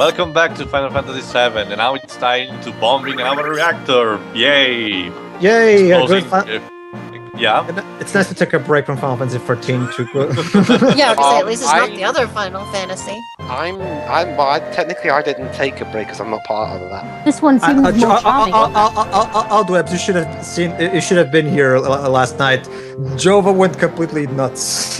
Welcome back to Final Fantasy VII, and now it's time to bombing our reactor. Yay! Yay! Yeah. It's nice to take a break from Final Fantasy 14 to go. Yeah, because at least it's not the other Final Fantasy. Technically, I didn't take a break because I'm not part of that. This one seems more charming. Aldwebs, you should have seen. You should have been here last night. Jova went completely nuts.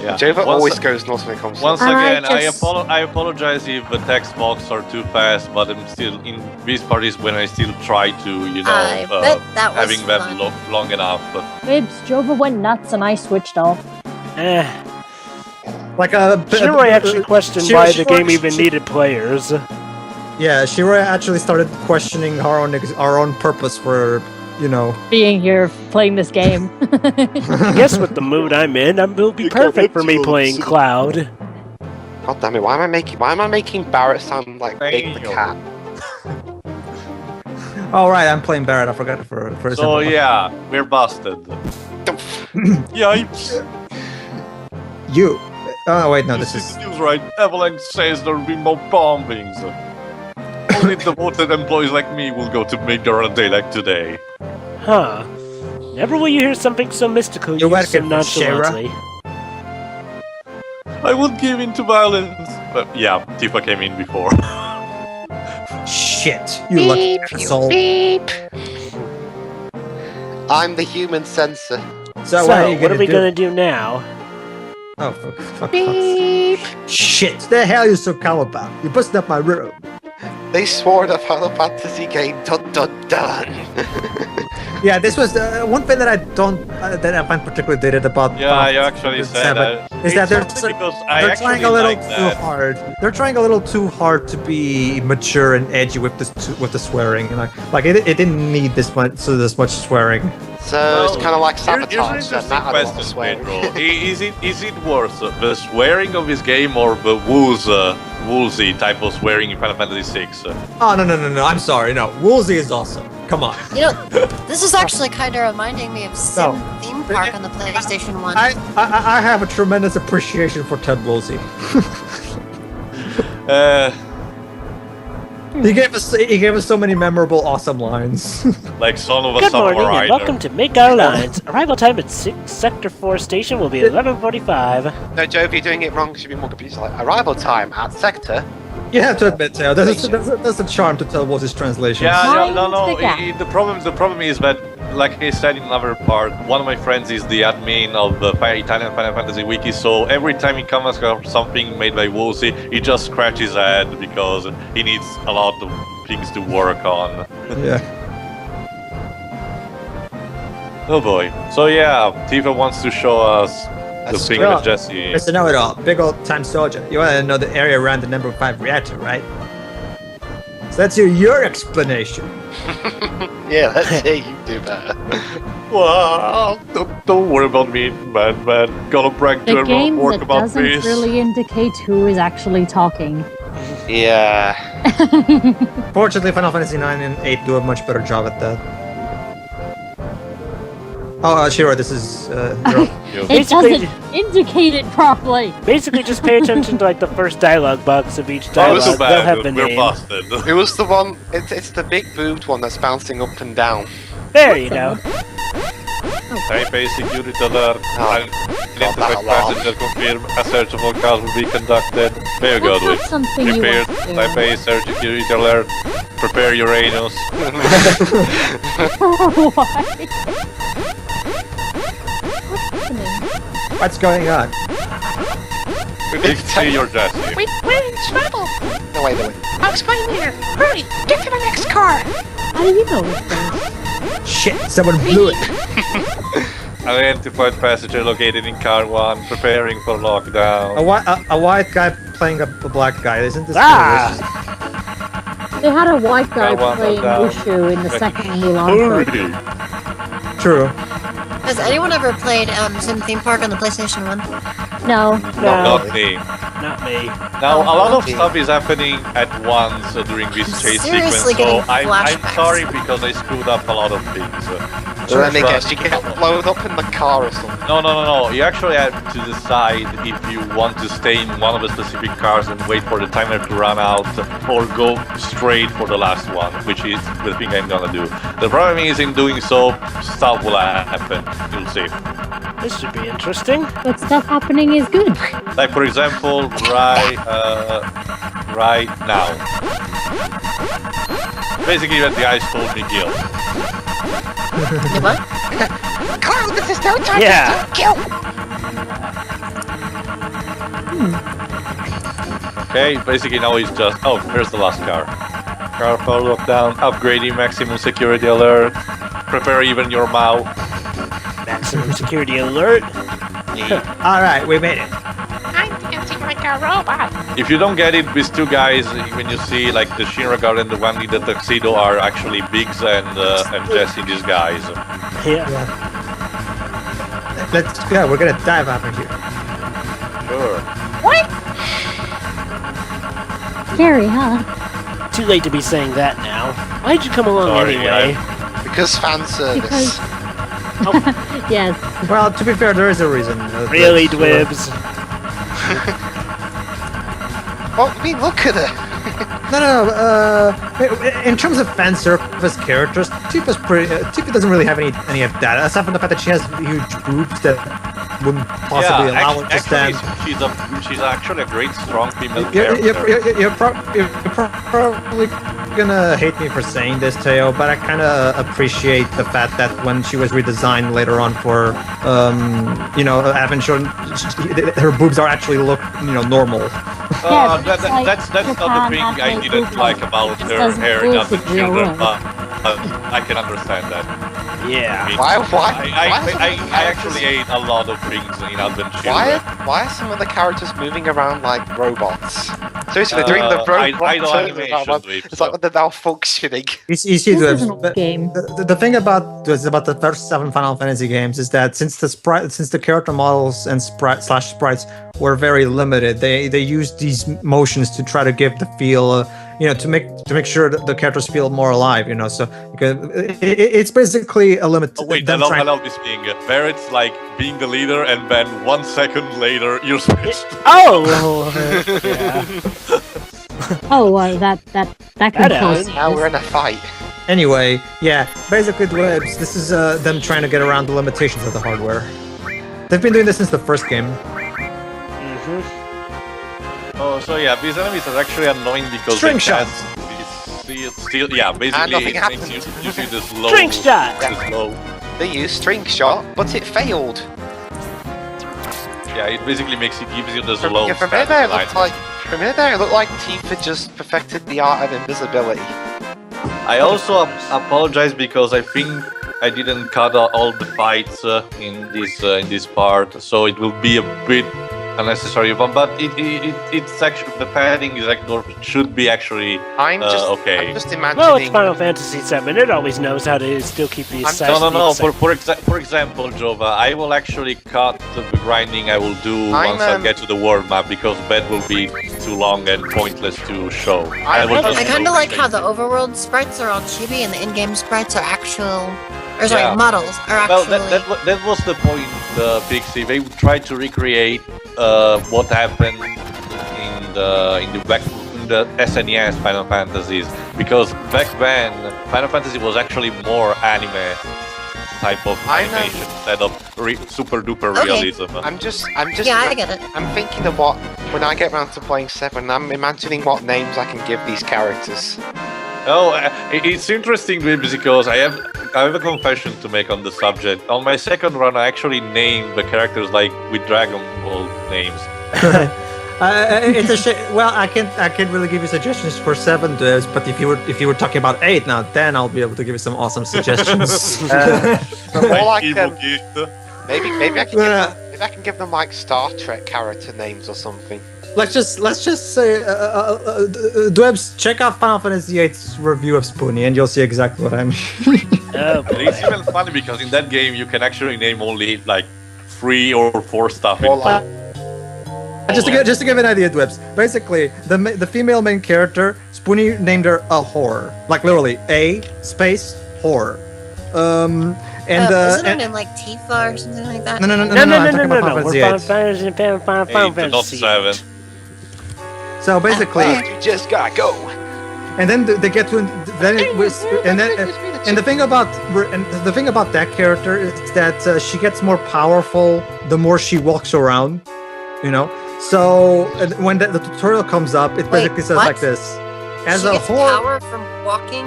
Yeah. Jova always goes nuts when it comes to Once again, I apologize if the text box are too fast, but I'm still in these parties when I still try to, you know, having them long enough. But Babes, Jova went nuts and I switched off. Like Shiroi actually questioned why the game even needed players. Yeah, Shiroi actually started questioning our own purpose for, you know, being here playing this game. I guess with the mood I'm in, it will be perfect for me playing Cloud. God damn it! Why am I making Barrett sound like Big the Cat? Oh right, I'm playing Barrett. I forgot for a second. So yeah, we're busted. Yipes! You. Oh wait, no, this is the news, right? Avalanche says there'll be more bombings. Only devoted employees like me will go to make their day like today. Huh. Never will you hear something so mystical used so nonchalantly. I would give in to violence. But yeah, Tifa came in before. Shit, you lucky asshole. Beep. I'm the human censor. So what are we gonna do now? Oh, fuck. Shit, the hell you so calm about? You busted up my room. They swore the Final Fantasy game dun. Yeah, this was one thing that I find particularly dated about. Yeah, you actually said that. Is that they're trying a little too hard. They're trying a little too hard to be mature and edgy with the swearing, and like it didn't need this much swearing. So it's kind of like sabotage. Here's an interesting question, Pedro. Is it worse the swearing of his game or the Woolsey type of swearing in Final Fantasy VI? Oh no! I'm sorry. No, Woolsey is awesome. Come on. You know, this is actually kind of reminding me of Sim Theme Park on the PlayStation 1. I have a tremendous appreciation for Ted Woolsey. He gave us so many memorable, awesome lines. Like son of a Good summer morning rider. and welcome to Make Our Lines. Arrival time at Sector 4 station will be 11:45. No, Joe, if you're doing it wrong, you should be more confused. Like arrival time at Sector. You have to admit, Theo, there's a charm to Ted Woolsey's translation. Yeah, no. The problem is that, like I said in another part, one of my friends is the admin of the Italian Final Fantasy wiki, so every time he comes across something made by Woolsey, he just scratches his head because he needs a lot of things to work on. Yeah. Oh boy. So yeah, Tifa wants to show us the thing with Jesse. Mr. Know-It-All, big old time soldier. You want to know the area around the number 5 reactor, right? So that's your explanation. Yeah, let's hear you do better. Well, don't worry about me, man. Gonna brag to everyone work about this. The game that doesn't really indicate who is actually talking. Yeah. Fortunately, Final Fantasy 9 and 8 do a much better job at that. Oh, Shiro, this is It doesn't indicate it properly. Basically, just pay attention to like the first dialogue box of each dialogue. They'll have the name. Busted. It was the one. It's the big boobed one that's bouncing up and down. There you go. Type A security alert. Identified passenger confirm a search of all cars will be conducted. Very good. Prepared. Type A search security alert. Prepare Uranus. what's going on? Pixy, you're Jesse. We're in trouble! No, wait. I'll explain later. Hurry, get to the next car! How do you know this thing? Shit, someone blew it. Identified passenger located in car 1, preparing for lockdown. A white guy playing a black guy, isn't this delicious? They had a white guy playing Mushu in the second Mulan film. True. Has anyone ever played Sim Theme Park on the PlayStation 1? No. Not me. Not me. Now, a lot of stuff is happening at once during this chase sequence, seriously so getting I'm flashbacks. sorry because I screwed up a lot of things. So let me guess, you get blown up in the car or something. No. You actually have to decide if you want to stay in one of the specific cars and wait for the timer to run out, or go straight for the last one, which is the thing I'm gonna do. The problem is, in doing so, stuff will happen. You'll see. This should be interesting. But stuff happening is good. Like, for example, right now. Basically, that the guy told me kill. What? Carl, this is no time Yeah. to kill. Okay, basically now he's just... Oh, here's the last car. Car follow down, upgrading maximum security alert. Prepare even your mouth. Maximum security alert. Alright, we made it. I'm dancing like a robot. If you don't get it, these two guys, when you see like the Shinra guard and the one in the tuxedo, are actually Biggs and Jesse, these guys. Yeah. We're gonna dive out of here. Sure. What? Scary, huh? Too late to be saying that now. Why'd you come along Sorry, anyway? Because fan service. Because... yes. Well, to be fair, there is a reason. Really, Dwibs? Well, I mean, look at her. No. In terms of fan service characters, Tifa doesn't really have any of that, aside from the fact that she has huge boobs that wouldn't possibly allow her to stand. She's actually a great, strong female character. You're probably gonna hate me for saying this, Teo, but I kind of appreciate the fact that when she was redesigned later on for, Aventure, her boobs are actually normal. That's not the thing I didn't like about her hair in Advent Children, but I can understand that. Yeah. Why? I actually ate a lot of things in Advent Children. Why are some of the characters moving around like robots? Seriously, they're doing the robot animation. It's like they're malfunctioning. You see, This is an old game. The thing about the first 7 Final Fantasy games is that since the character models and sprites were very limited, they used these motions to try to give the feel, to make sure that the characters feel more alive. So it's basically a limit. Wait, I love this thing. Barrett's like being the leader, and then 1 second later you're switched. Oh. Yeah. Oh, well, that can cause. Now we're in a fight. Anyway, yeah, basically this is them trying to get around the limitations of the hardware. They've been doing this since the first game. Oh, so yeah, these enemies are actually annoying because String they shot. Basically it makes you see this low. String shot. This low. They used string shot, but it failed. Yeah, it basically gives you this low. From here there, it looked like Tifa just perfected the art of invisibility. I also apologize because I think I didn't cut out all the fights in this part, so it will be a bit unnecessary one. But it's actually the padding is should be actually okay. I'm just imagining. Well, it's Final Fantasy VII. It always knows how to still keep the No. For example, Jova, I will actually cut the grinding I will do once I get to the world map, because that will be too long and pointless to show. I kind of like how the overworld sprites are all chibi and the in-game sprites are models are actually. Well, that was the point, Pixie. They tried to recreate what happened in the SNES Final Fantasies, because back then Final Fantasy was actually more anime type of animation instead of super duper realism. I'm just Yeah, I get it. I'm thinking of when I get around to playing 7, I'm imagining what names I can give these characters. Oh, it's interesting because I have a confession to make on the subject. On my second run, I actually named the characters like with Dragon Ball names. It's a shame. Well, I can't really give you suggestions for 7 devs, but if you were talking about 8 now, then I'll be able to give you some awesome suggestions. Maybe I can give them like Star Trek character names or something. Let's just say, Dwebs, check out Final Fantasy VIII's review of Spoonie, and you'll see exactly what I mean. It's even funny because in that game you can actually name only like 3 or 4 stuff. Just to give an idea, Dwips. Basically, the female main character, Spoonie named her a whore, like literally A space whore. Isn't her name like Tifa or something like that? No. We're Final Fantasy VIII. So basically, you just gotta go. and then they get to and the thing about that character is that she gets more powerful the more she walks around, you know. So when the tutorial comes up, it basically says like this: as she a gets whore, power from walking.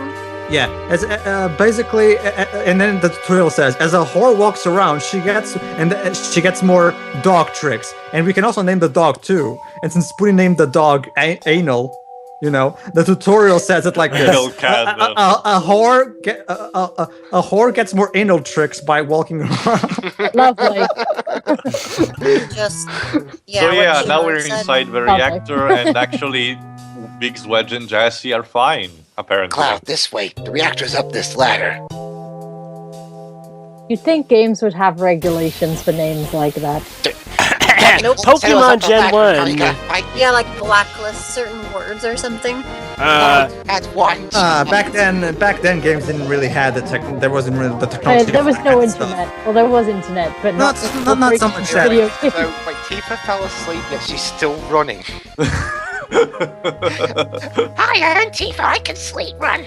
yeah, as basically, and then the tutorial says, as a whore walks around, she gets more dog tricks, and we can also name the dog too. And since Spoonie named the dog Anal, you know, the tutorial says it like this: a whore gets more anal tricks by walking around. Lovely. Just So yeah, now we're said. inside the reactor, and actually, Biggs, Wedge, and Jesse are fine, apparently. Cloud, this way. The reactor's up this ladder. You'd think games would have regulations for names like that. Nope. Pokemon Gen 1. Yeah, like blacklist certain words or something. At once. Back then, games didn't really have the tech. There wasn't really the technology. There was no that stuff. internet. Well, there was internet, but Not so much that. video. So, wait, Tifa fell asleep, yet she's still running. Hi, I'm Tifa. I can sleep run.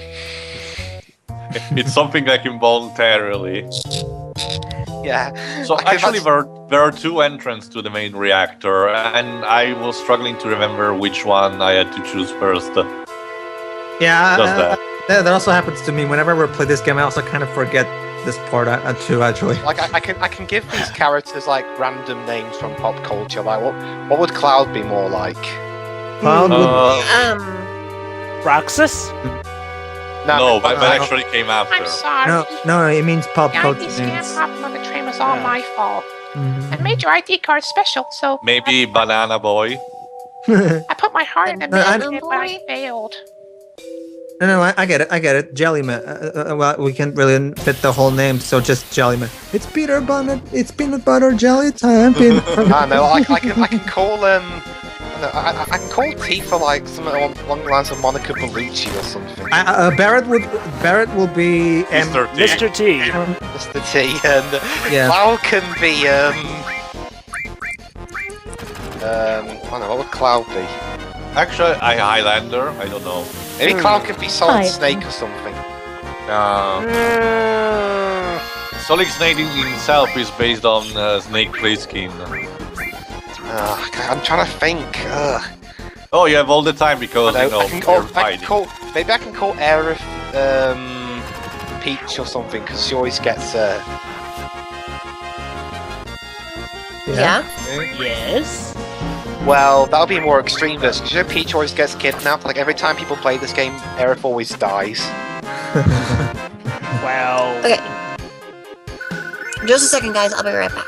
It's something like involuntarily. Yeah. So actually, there are two entrances to the main reactor, and I was struggling to remember which one I had to choose first. Yeah, that also happens to me. Whenever I play this game, I also kind of forget this part too. Actually, Like I can give these characters like random names from pop culture. Like what would Cloud be more like? Cloud would Roxas? No, but actually came after. I'm sorry. no, it means pop The culture. ID scan problem on the train was all my fault. I made your ID card special, so Maybe Banana Boy. I put my heart in the Banana middle, but I Boy? failed. No, I get it. Jellyman. Well, we can't really fit the whole name, so just Jellyman. It's Peter Bonnet. It's peanut butter jelly time. I know. I can call I can call Tifa like something along the lines of Monica Bellucci or something. Barrett will be Mr. T. Mr. T. Mr. T, and Yeah. Cloud can be I don't know, what would Cloud be? Actually, Highlander. I don't know. Maybe Cloud could be Solid Hi. Snake or something. Solid Snake in himself is based on Snake Plissken. I'm trying to think. Oh, you have all the time because I you know you're maybe I can call Aerith Peach or something because she always gets Yeah. Yes? well, that'll be a more extreme version because Peach always gets kidnapped. Like every time people play this game, Aerith always dies. Well... Okay. Just a second, guys. I'll be right back.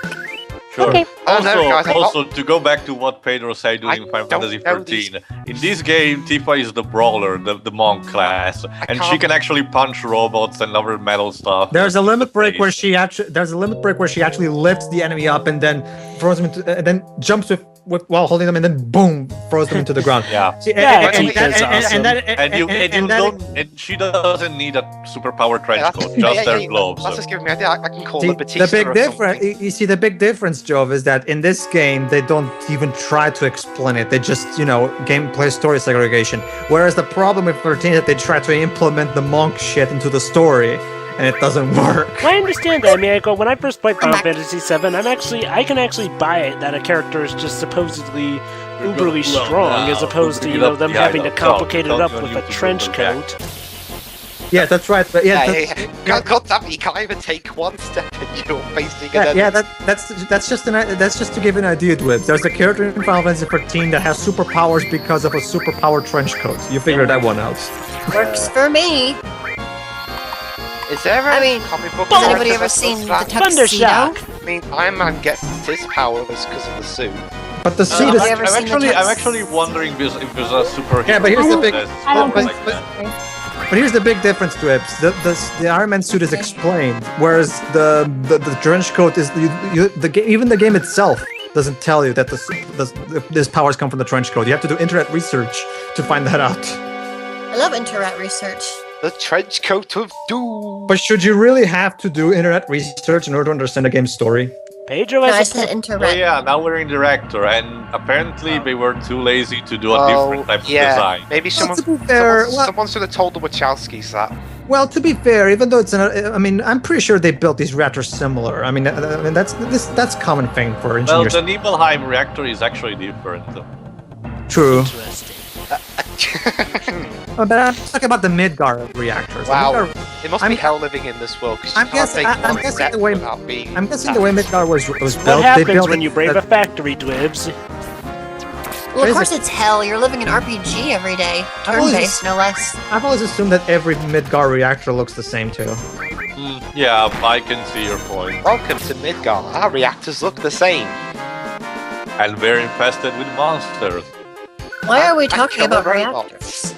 Sure. Okay. Also, to go back to what Pedro said during Final Fantasy XIII, in this game, Tifa is the brawler, the monk class, and she can actually punch robots and other metal stuff. There's a limit break where she actually lifts the enemy up and then throws them into, and then jumps while holding them, and then boom, throws them into the ground. Yeah. And she doesn't need a superpower trench coat, just their gloves. That's just giving me an idea. I can call See, it Batista. the big difference. You see, the big difference, Jove, is that in this game they don't even try to explain it. They just, gameplay story segregation. Whereas the problem with 13 is that they try to implement the monk shit into the story, and it doesn't work. Well, I understand that, Miyako. When I first played Final Fantasy VII, I can actually buy it that a character is just supposedly uberly strong, as opposed to them having to complicate it up with a trench coat. Yeah, that's right. But God damn it, you can't even take one step and you're facing an enemy. that's just to give you an idea, Dwibs. There's a character in Final Fantasy 13 that has superpowers because of a superpower trench coat. You figured that one out. Works for me. Is there a comic book? Has anybody ever seen the tuxedo? I mean, Iron Man gets his powers because of the suit. But the suit is. I'm actually wondering if there's a superhero. Yeah, but here's the big. I don't think like that. But here's the big difference, Dwibs. The Iron Man suit is explained, whereas the trench coat is even the game itself doesn't tell you that this powers come from the trench coat. You have to do internet research to find that out. I love internet research. The trench coat of doom. But should you really have to do internet research in order to understand a game's story? Pedro No, I has said a internet. Well, yeah, now we're in the reactor, and apparently they were too lazy to do a different type of design. Maybe Well, to be fair, someone should have told the Wachowskis that. Well, to be fair, even though it's I mean, I'm pretty sure they built these reactors similar. I mean, that's common thing for Well, engineers. the Nibelheim reactor is actually different. True. interesting. But I'm talking about the Midgar reactors. Wow. The Midgar, It must be hell living in this world. 'Cause you I'm can't guessing- take I'm one guessing step the way- without being I'm guessing the way Midgar was built. What they happens built when you brave a factory, Dwibs? Well, of course it's hell. You're living in RPG every day. Turn-based, no less. I've always assumed that every Midgar reactor looks the same too. Yeah, I can see your point. Welcome to Midgar. Our reactors look the same. And we're infested with monsters. Why are we And talking killer about robots. reactors?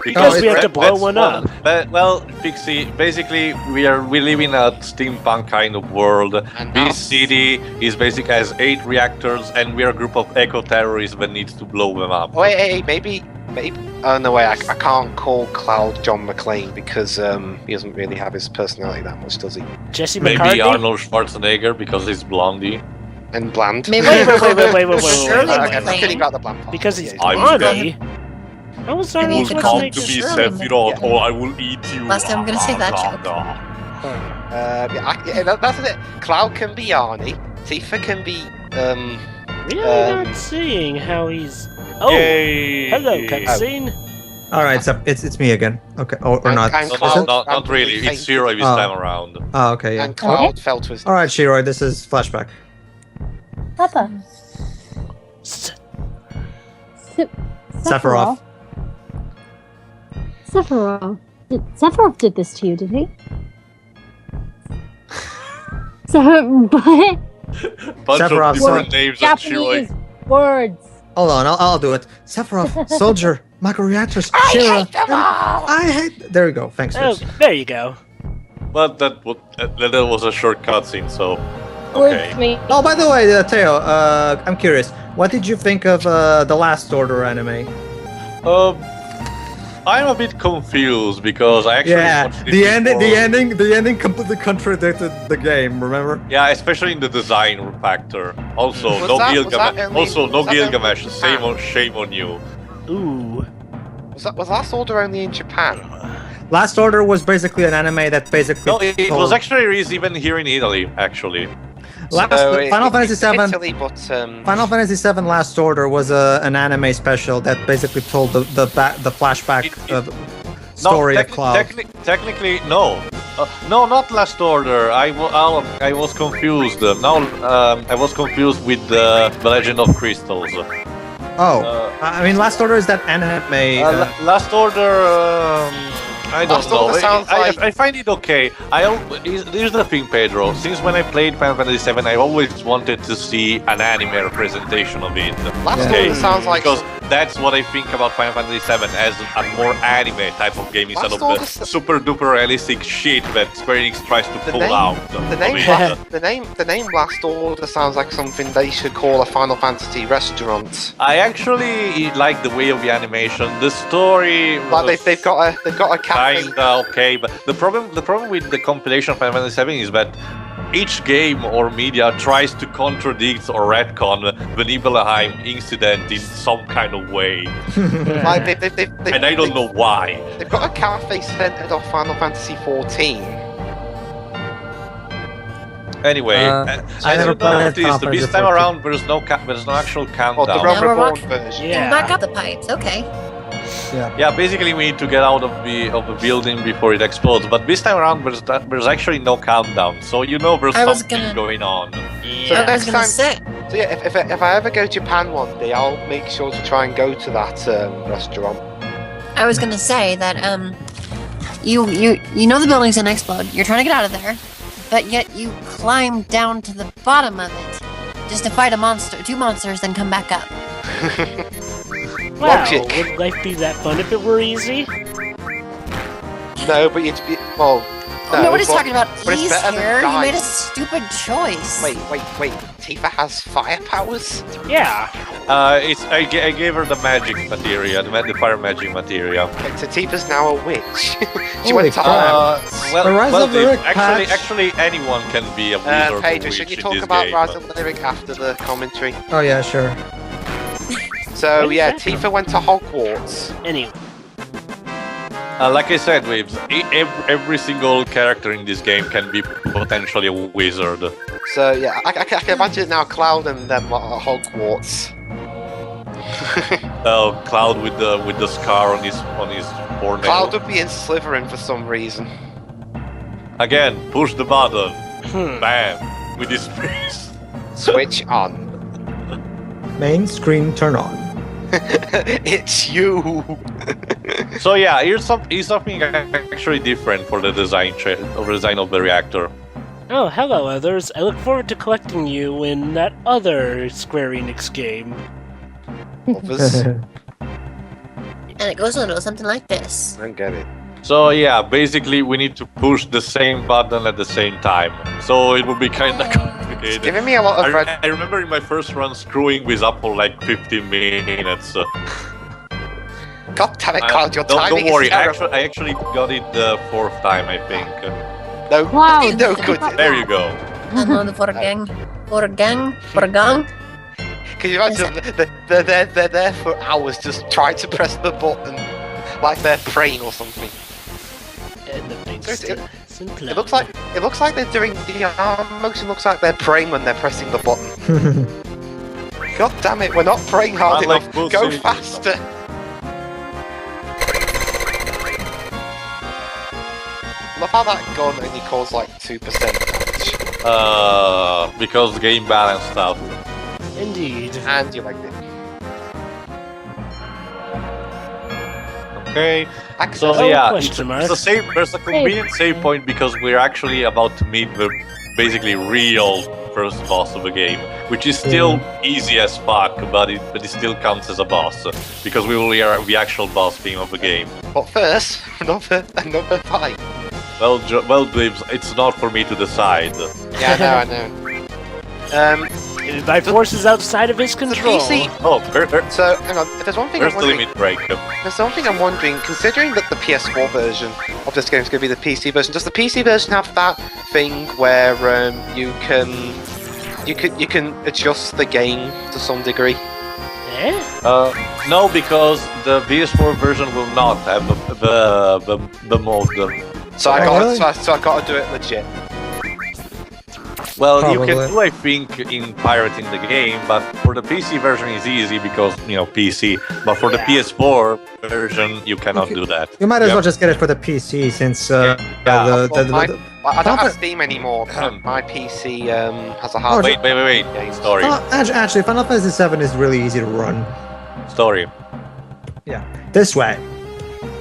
Because we have to blow that's one up. But, well, Pixie, basically we live in a steampunk kind of world. And now- This city is basically has 8 reactors, and we're a group of eco-terrorists that needs to blow them up. Wait, maybe. Oh no, wait. I can't call Cloud John McClane because he doesn't really have his personality that much, does he? Jesse Maybe McCartney? Arnold Schwarzenegger because he's blondie. And bland. Maybe Wait. Shirley I'm McClane. kidding about the bland part. Because he's Yeah, I'm blondie. How was Maybe you Arnold could call him Come to me, Shirley Sephiroth, or I will eat you. Last time I'm gonna say that joke. That's it. Cloud can be Arnie. Tifa can be Really not seeing how he's... Oh! Yay. Hello, cutscene. All right, so it's me again. Okay, or not. And No, Cloud not really. It's Zero this Oh. time around. Oh, okay, yeah. And Cloud fell to his. All right, Shiroi, this is flashback. Papa. Sephiroth. Sephiroth did this to you, did he? So, but Bunch Sephiroth, of different names of Shiroi. Japanese words. Hold on, I'll do it. Sephiroth, soldier, microreactors, Shira. I hate. There we go. Thanks. Oh, Chris. there you go. But that was a short cutscene, so Words okay. me. Oh, by the way, Teo, I'm curious. What did you think of the Last Order anime? I'm a bit confused because I actually watched it the ending, before. the ending completely contradicted the game. Remember? Yeah, especially in the design factor. Also, Was no that Gilgamesh. only- Also, no was that only Gilgamesh. in Japan? Shame on you. Ooh. Was Last Order only in Japan? Last Order was basically an anime that basically. No, it was actually released even here in Italy. Actually, Final Fantasy VII. Italy, but Final Fantasy VII Last Order was an anime special that basically told the flashback story of Cloud. Technically, no. No, not Last Order. I was confused. No, I was confused with the Legend of Crystals. I mean, Last Order is that anime. Last Order. I don't Last know. Order sounds like- I find it okay. Here's the thing, Pedro. Since when I played Final Fantasy VII, I always wanted to see an anime representation of it. Last Okay, Order sounds like because that's what I think about Final Fantasy VII as a more anime type of game instead of Order the s- super duper realistic shit that Square Enix tries to the pull name. out. The of name, it. the name Last Order sounds like something they should call a Final Fantasy restaurant. I actually like the way of the animation. The story Like was they've got a cafe. kinda okay, but the problem with the compilation of Final Fantasy VII is that each game or media tries to contradict or retcon the Nibelheim incident in some kind of way, Like and I don't know why. They've got a cafe centered off Final Fantasy 14. Anyway, I as never you played Final noticed, Fantasy this time 14. around there's no actual Or the countdown. Realm Yeah, we're Reborn walking- version. Yeah. Back up the pipes. Okay. Yeah, basically we need to get out of the building before it explodes. But this time around, there's actually no countdown, so you know there's I was something gonna- going on. So I was next gonna time, say. so yeah, if I ever go to Japan one day, I'll make sure to try and go to that restaurant. I was gonna say that you know the building's gonna explode. You're trying to get out of there, but yet you climb down to the bottom of it just to fight two monsters, then come back up. Wow, Logic. would life be that fun if it were easy? No, but well, No, Nobody's but- talking about but it's ease better than here. You dying. made a stupid choice. Wait. Tifa has fire powers? Yeah. I gave her the magic materia, the fire magic materia. Okay, so Tifa's now a witch. She Holy went to crap. The Rise of the Lyric patch. actually, anyone can be a wizard or Pedro, witch should you in talk this about game, Rise but- of the Lyric after the commentary? Oh yeah, sure. So What is yeah, that? Tifa went to Hogwarts. Anyway. Like I said, Waves, every single character in this game can be potentially a wizard. So yeah, I can imagine it now. Cloud and them at Hogwarts. Cloud with the scar on his forehead. Cloud would be in Slytherin for some reason. Again, push the button. Bam! With his face. Switch on. Main screen turn on. It's you. So yeah, here's something actually different for the design of the reactor. Oh, hello, others. I look forward to collecting you in that other Square Enix game. Others? And it goes a little something like this. I don't get it. So yeah, basically we need to push the same button at the same time. So it would be kind of complicated. Giving me a lot of red. I remember in my first run screwing this up for like 15 minutes. God damn it, Cloud, your timing don't worry, is terrible. I actually got it the 4th time, I think. No, Wow, no good. There you go. Another for a gang. For a gang. For a gang. Can you imagine? They're there for hours just trying to press the button, like they're praying or something. And the big Seriously, sticks and It looks like they're doing the arm motion. Looks like they're praying when they're pressing the button. God damn it, we're not praying hard Unlike enough. Pussy. Go faster. Love how that gun only caused like 2% damage. Because the game balanced out. Indeed. And you liked it. Okay. So Oh, yeah, question mark. there's a convenient save point because we're actually about to meet the basically real first boss of the game, which is still easy as fuck, but it still counts as a boss because we will hear the actual boss theme of the game. But first, another fight. Well, Blibs, it's not for me to decide. Yeah, I know. By forces outside of his control. PC. Oh, So hang on. If there's one thing where's I'm the wondering. limit break? There's one thing I'm wondering. Considering that the PS4 version of this game is going to be the PC version, does the PC version have that thing where you can adjust the game to some degree? Eh? No, because the PS4 version will not have the mode. So I really? got to do it legit. Well, you Probably. can do, I think, in pirating the game, but for the PC version it's easy because, PC. But for the PS4 version, you cannot do that. You might as Yeah. well just get it for the PC since Yeah. the I don't have Final- Steam anymore. My PC has a hard. Wait. Story. Actually, Final Fantasy VII is really easy to run. Story. Yeah, this way.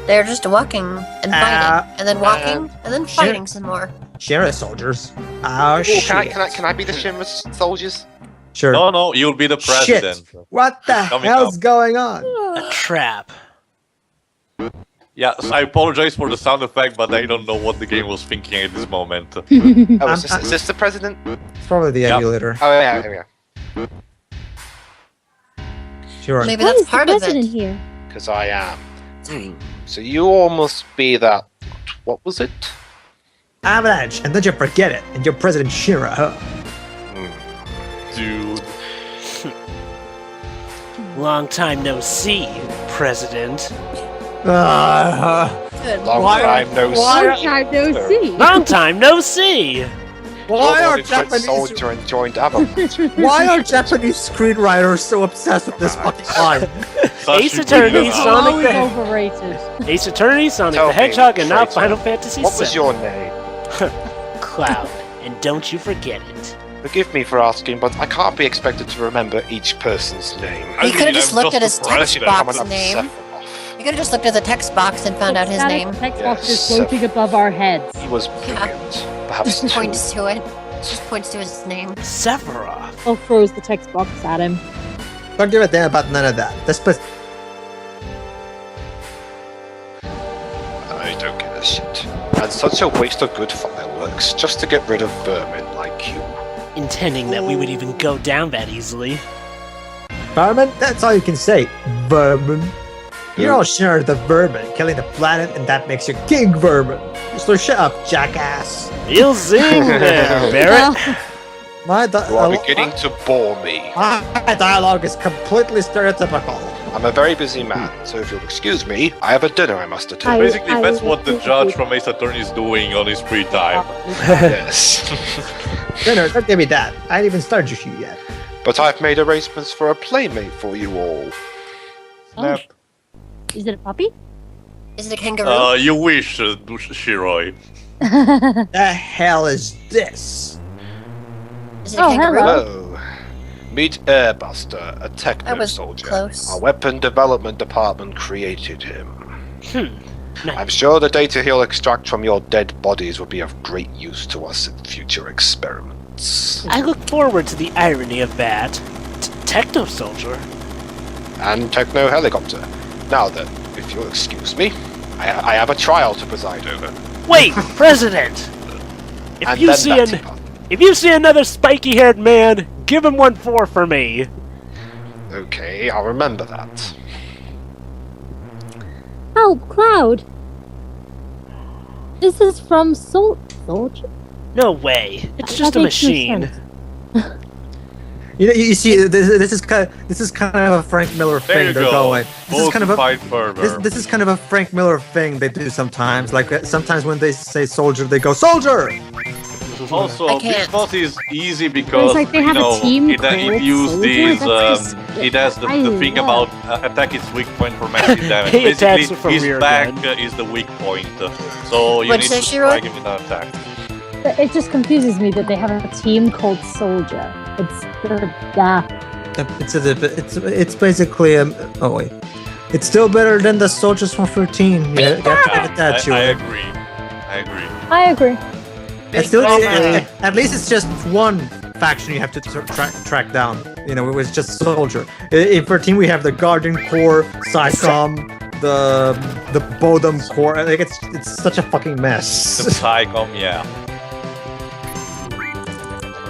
They're just walking and fighting, and then walking, and then shit. fighting some more. Shira soldiers. Oh, Ooh, shit. can I be the Shimmer soldiers? Sure. No, you'll be the president. Shit. What the Coming hell's up. going on? A trap. Yeah, so I apologize for the sound effect, but I don't know what the game was thinking at this moment. Oh, is this the president? It's probably the Yep. emulator. Oh yeah, there we go. Sure. Maybe Why that's is the part of president it. here? Because I am. So you all must be that. What was it? Avalanche, and then you forget it, and you're President Shira. Huh? Dude. Long time no see, President. Good. Long Why- time no why- see. Long time no see. Long time no see! Why are You're the French Japanese? soldier and joined Avalanche. Why are Japanese screenwriters so obsessed with this fucking line? Ace Attorney, Sonic Always the overrated. Ace Attorney, Sonic Tell the me, Hedgehog, and now traitor. Final Fantasy What was VII. your name? Cloud, and don't you forget it. Forgive me for asking, but I can't be expected to remember each person's name. He could have just looked at his text president. box I'm name. Sephiroth. He could have just looked at the text box and found out his That name. text box is Yes. floating above our heads. He was brilliant. Perhaps Just two. points to it. Just points to his name. Sephiroth. I'll throws the text box at him. Don't give a damn about none of that. I don't give a shit. And such a waste of good fireworks just to get rid of vermin like you. Intending that we would even go down that easily. Vermin? That's all you can say. Vermin. You're all sharing the vermin, killing the planet, and that makes you King Vermin. So shut up, jackass. You'll zing there, Barrett. You are beginning to bore me. My dialogue is completely stereotypical. I'm a very busy man, so if you'll excuse me, I have a dinner I must attend. Basically, that's what the judge from Ace Attorney is doing on his free time. Yes. Dinner, don't give me that. I ain't even started your shoot yet. But I've made arrangements for a playmate for you all. Oh. Is it a puppy? Is it a kangaroo? You wish, Shiroi. The hell is this? Is it a kangaroo? Hello. Meet Airbuster, a techno-soldier. Close. Our weapon development department created him. Nice. I'm sure the data he'll extract from your dead bodies will be of great use to us in future experiments. I look forward to the irony of that. Techno-soldier? And techno-helicopter. Now then, if you'll excuse me, I have a trial to preside over. Wait, President! And If you see another spiky-haired man, give him 1-4 for me. Okay, I'll remember that. Help, Cloud! This is from Soldier? No way. It's That just a makes no machine. sense. You see, this is kind of a Frank Miller There thing you they're go. going. This is kind of a Fight further. this is kind of a Frank Miller thing they do sometimes. Like sometimes when they say soldier, they go soldier. Also, I this can't. boss is easy because like they have a team it called use Soldier? these. That's It has the thing love. about attack its weak point for massive damage. He attacks Basically, it from his rear back gun. is the weak point, so you What's need that, to Shiro? strike him with an attack. It just confuses me that they have a team called Soldier. It's basically oh wait, it's still better than the soldiers from 13. You have to give it that, I Shiro. agree. I agree. It's still, at least it's just one faction you have to track down. You know, it was just soldier. In 13 we have the Guardian Corps, SciComm, the Bodum Corps. Like it's such a fucking mess. The Psychom, yeah.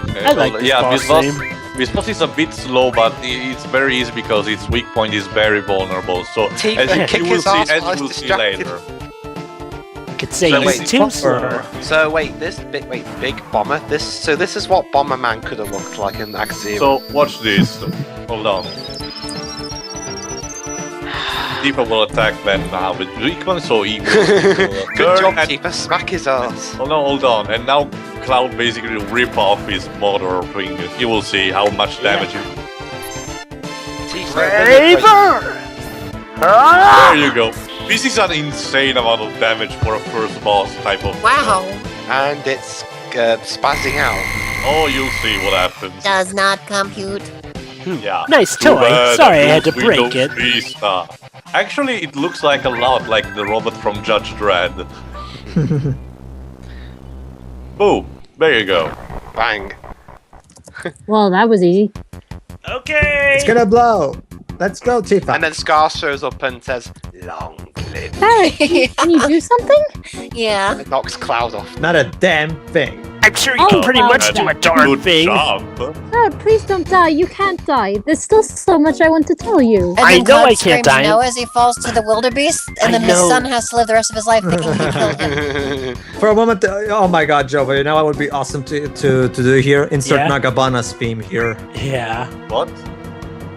Okay, I like this boss name. This boss is a bit slow, but it's very easy because its weak point is very vulnerable. So Tifa, as kick you will his see, ass as while you will he's see distracted. later. I could say So he's wait, too slow. So wait, big bomber. This is what Bomberman could have looked like in Act Zero. So watch this. Hold on. Tifa will attack Ben now with weak one, so he will Good job, and- Tifa. Smack his ass. Oh no, hold on. And now Cloud basically rip off his motor thing. You will see how much damage you... Raver! There you go. This is an insane amount of damage for a first boss type of... Wow. And it's spazzing out. Oh, you'll see what happens. Does not compute. Yeah. Nice Too toy. bad Sorry I that had to we break don't it. see stuff. Actually, it looks like a lot like the robot from Judge Dredd. Boom. There you go. Bang. Well, that was easy. Okay! It's gonna blow. Let's go, Tifa. And then Scar shows up and says, "Long live." Barrett, can you do something? Yeah. It knocks Cloud off. Not a damn thing. I'm sure you Oh, can pretty wow. much do a darn Good thing. job. Cloud, please don't die. You can't die. There's still so much I want to tell you. And I then know Cloud I can't screams die. no as he falls to the wildebeest, and I then his know. son has to live the rest of his life thinking he killed him. For a moment, oh my God, Joe! But now it would be awesome to do here. Insert Yeah? Nagabana's theme here. Yeah. What?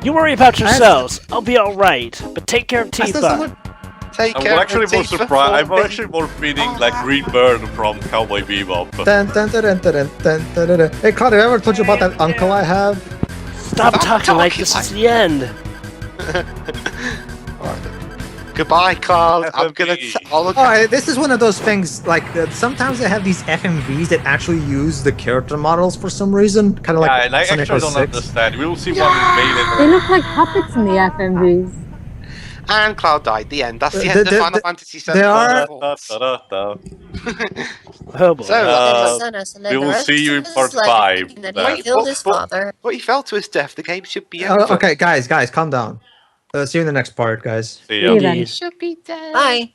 You worry about yourselves. I'll be alright. But take care of I still- Tifa. Take I'm care actually of more Tifa surprised. I'm for me. actually more feeling like Green Bird from Cowboy Bebop. Dun, dun, dun, dun, dun, dun, dun, dun, dun. Hey, Claudia, have I ever told you about that uncle I have? Stop talking like talking this like- is the end. Goodbye, Cloud. I'm gonna. FMV. I'll look Oh, this is one of those things. Like sometimes they have these FMVs that actually use the character models for some reason, kind of Yeah, like and I Sonic actually don't 06. understand. We will see one in They look like puppets in the FMVs. And Cloud died. The end. That's the The- end of the- Final the- Fantasy VII. they are- Oh boy. So, His son has to live we the will rest see you of in his part life 5. thinking that then. he killed his father. but he fell to his death. The game should be over. Okay, guys, calm down. See you in the next part, guys. See ya. See you then. Should be dead. Bye.